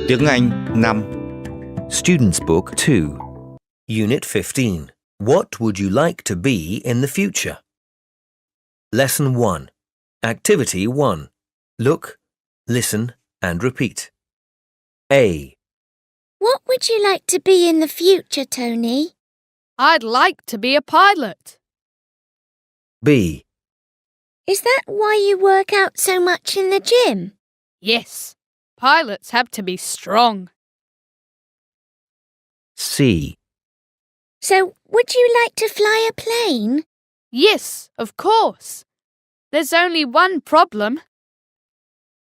Tiếng Anh 5. Student's Book 2. Unit 15. What would you like to be in the future? Lesson 1. Activity 1. Look, listen and repeat. A. What would you like to be in the future, Tony? I'd like to be a pilot. B. Is that why you work out so much in the gym? Yes, pilots have to be strong. C. So, would you like to fly a plane? Yes, of course. There's only one problem.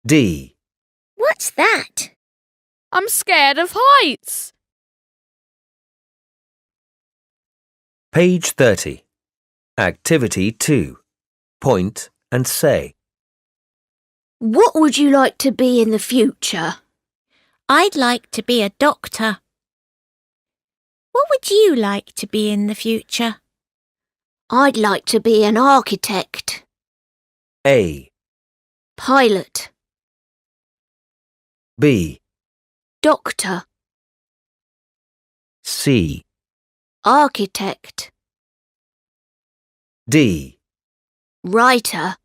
D. What's that? I'm scared of heights. Page 30. Activity 2. Point and say. What would you like to be in the future? I'd like to be a doctor. What would you like to be in the future? I'd like to be an architect. A. Pilot. B. Doctor. C. Architect. D. Writer.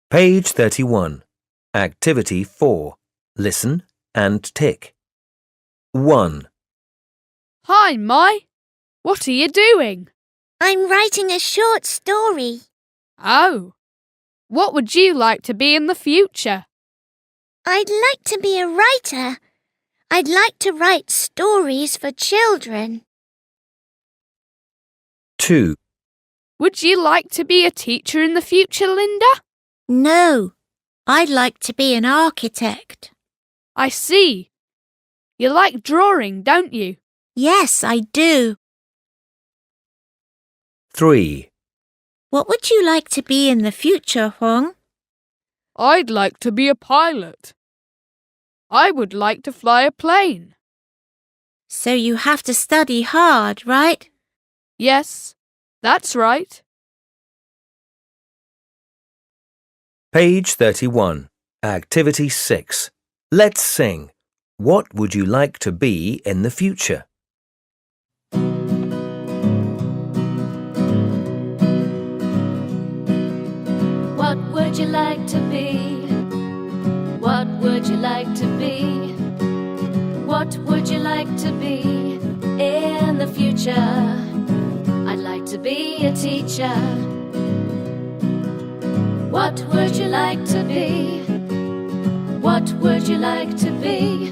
Page 31. Activity 4. Listen and tick. 1. Hi, Mai. What are you doing? I'm writing a short story. Oh, what would you like to be in the future? I'd like to be a writer. I'd like to write stories for children. 2. Would you like to be a teacher in the future, Linda? No, I'd like to be an architect. I see. You like drawing, don't you? Yes, I do. 3. What would you like to be in the future, Huang? I'd like to be a pilot. I would like to fly a plane. So you have to study hard, right? Yes, that's right. Page 31. Activity 6. Let's sing. What would you like to be in the future? What would you like to be? What would you like to be? What would you like to be in the future? I'd like to be a teacher. What would you like to be? What would you like to be?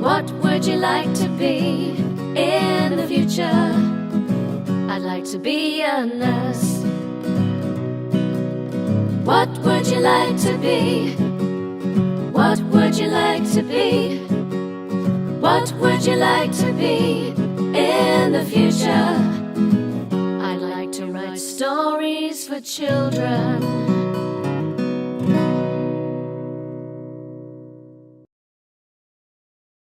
What would you like to be in the future? I'd like to be a nurse. What would you like to be? What would you like to be? What would you like to be in the future? I'd like to write stories for children.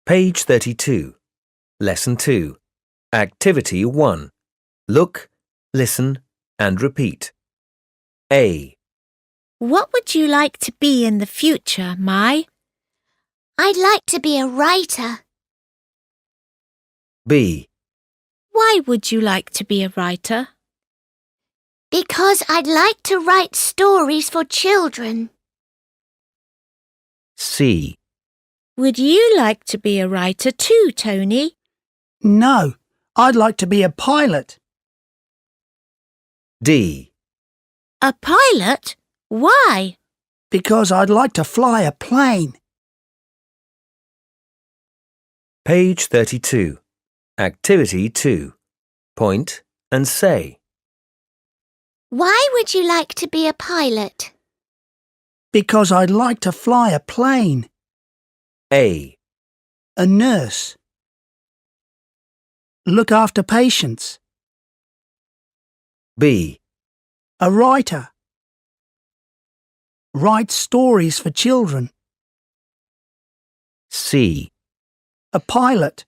Page 32. Lesson 2. Activity 1. Look, listen and repeat. A. What would you like to be in the future, Mai? I'd like to be a writer. B. Why would you like to be a writer? Because I'd like to write stories for children. C. Would you like to be a writer too, Tony? No, I'd like to be a pilot. D. A pilot? Why? Because I'd like to fly a plane. Page 32. Activity 2. Point and say. Why would you like to be a pilot? Because I'd like to fly a plane. A. A nurse. Look after patients. B. A writer. Write stories for children. C. A pilot.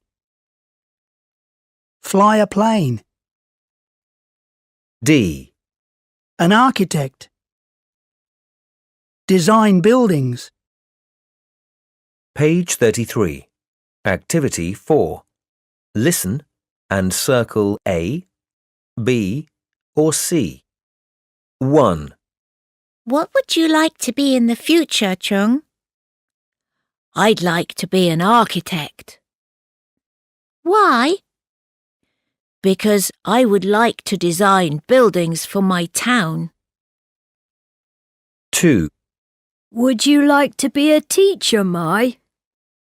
Fly a plane. D. An architect. Design buildings. Page 33. Activity 4. Listen and circle A, B, or C. 1, What would you like to be in the future, Chung? I'd like to be an architect. Why? Because I would like to design buildings for my town. 2, Would you like to be a teacher, Mai?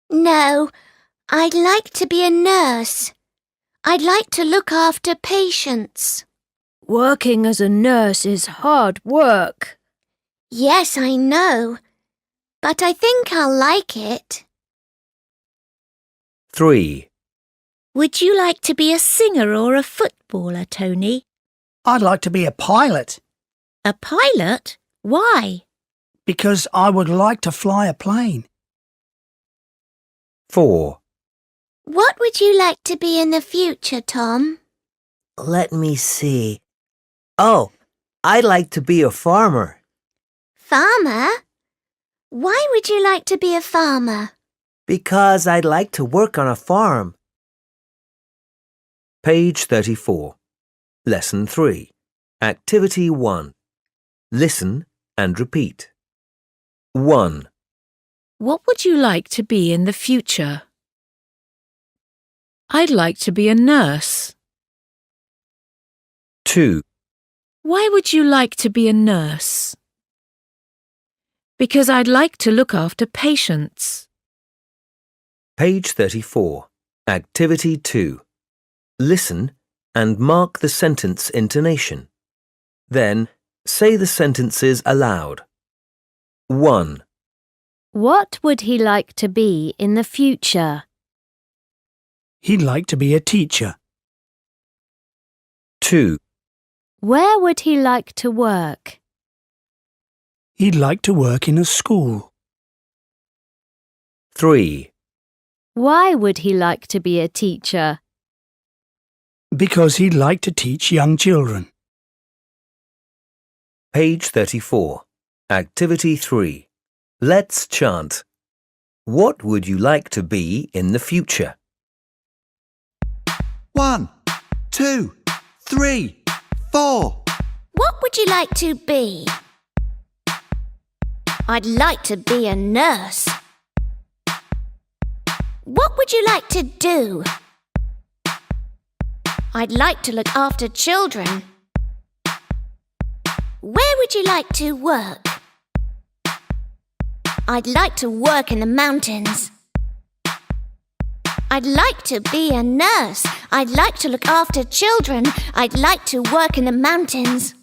No, I'd like to be a nurse. I'd like to look after patients. Working as a nurse is hard work. Yes, I know, but I think I'll like it. 3, Would you like to be a singer or a footballer, Tony? I'd like to be a pilot A pilot? Why? because I would like to fly a plane. 4. What would you like to be in the future, Tom? Let me see. Oh, I'd like to be a farmer Farmer? Why would you like to be a farmer? because I'd like to work on a farm. Page 34. Lesson 3. Activity 1. Listen and repeat. 1, What would you like to be in the future? I'd like to be a nurse. 2, Why would you like to be a nurse? Because I'd like to look after patients. Page 34. Activity 2. Listen and mark the sentence intonation. Then say the sentences aloud. 1, What would he like to be in the future? He'd like to be a teacher. 2, Where would he like to work? He'd like to work in a school. 3, Why would he like to be a teacher? Because he'd like to teach young children. Page 34. Activity 3. Let's chant. What would you like to be in the future? 1, 2, 3, 4. What would you like to be? I'd like to be a nurse. What would you like to do? I'd like to look after children. Where would you like to work? I'd like to work in the mountains. I'd like to be a nurse. I'd like to look after children. I'd like to work in the mountains.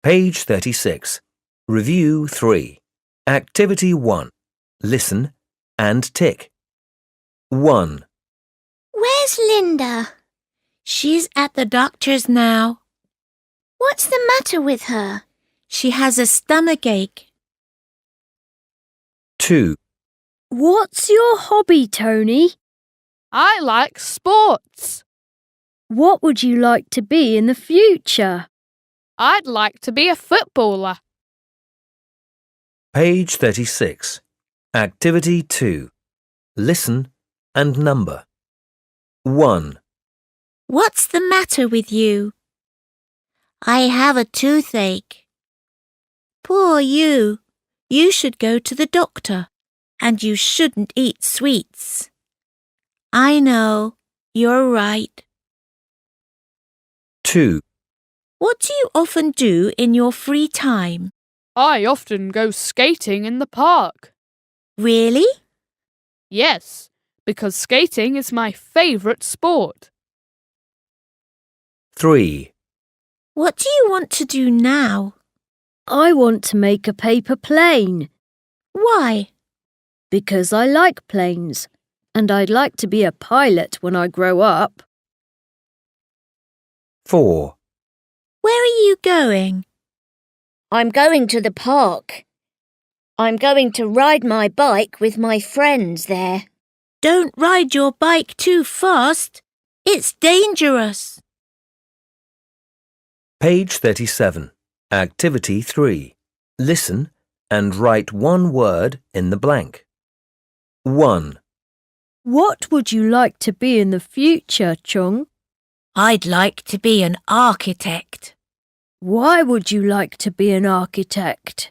Page 36. Review 3. Activity 1. Listen and tick. 1, Where's Linda? She's at the doctor's now. What's the matter with her? She has a stomachache. 2, What's your hobby, Tony? I like sports. What would you like to be in the future? I'd like to be a footballer. Page 36. Activity 2. Listen and number. 1, What's the matter with you? I have a toothache. Poor you. You should go to the doctor, and you shouldn't eat sweets. I know, you're right. 2, What do you often do in your free time? I often go skating in the park. Really? Yes, because skating is my favourite sport. 3, What do you want to do now? I want to make a paper plane Why? because I like planes and I'd like to be a pilot when I grow up. 4, Where are you going? I'm going to the park. I'm going to ride my bike with my friends there. Don't ride your bike too fast. It's dangerous. Page 37. Activity 3. Listen and write one word in the blank. 1. What would you like to be in the future, Chung? I'd like to be an architect Why would you like to be an architect?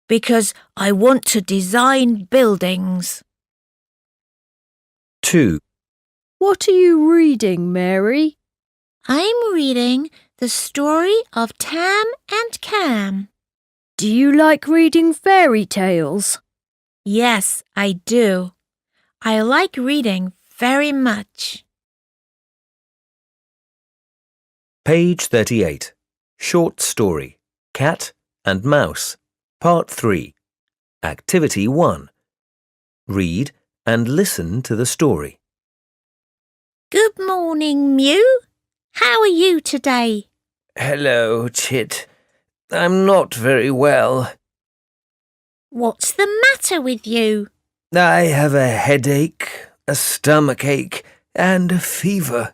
because I want to design buildings. 2. What are you reading, Mary? I'm reading the story of Tam and Cam. Do you like reading fairy tales? Yes, I do. I like reading very much. Page 38. Short story. Cat and Mouse. Part 3. Activity 1. Read and listen to the story. Good morning, Mew. How are you today? Hello, Chit. I'm not very well. What's the matter with you? I have a headache, a stomachache, and a fever.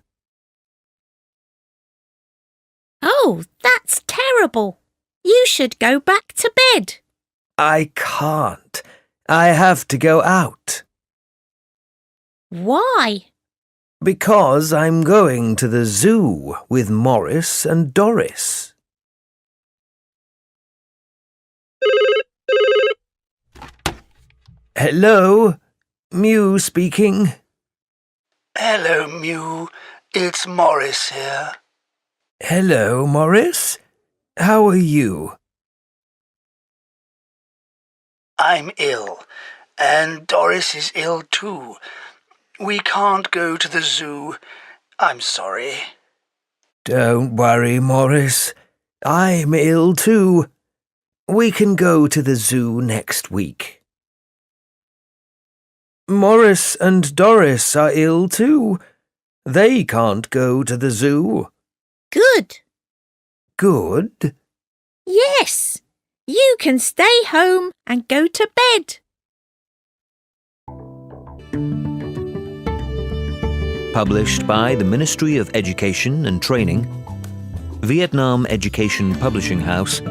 Oh, that's terrible. You should go back to bed. I can't. I have to go out. Why? Because I'm going to the zoo with Morris and Doris. Hello, Mew speaking. Hello, Mew. It's Morris here. Hello, Morris. How are you? I'm ill, and Doris is ill too. We can't go to the zoo. I'm sorry. Don't worry, Morris. I'm ill too. We can go to the zoo next week. Morris and Doris are ill too. They can't go to the zoo. Good. Good. Yes. You can stay home and go to bed. Published by the Ministry of Education and Training, Vietnam Education Publishing House,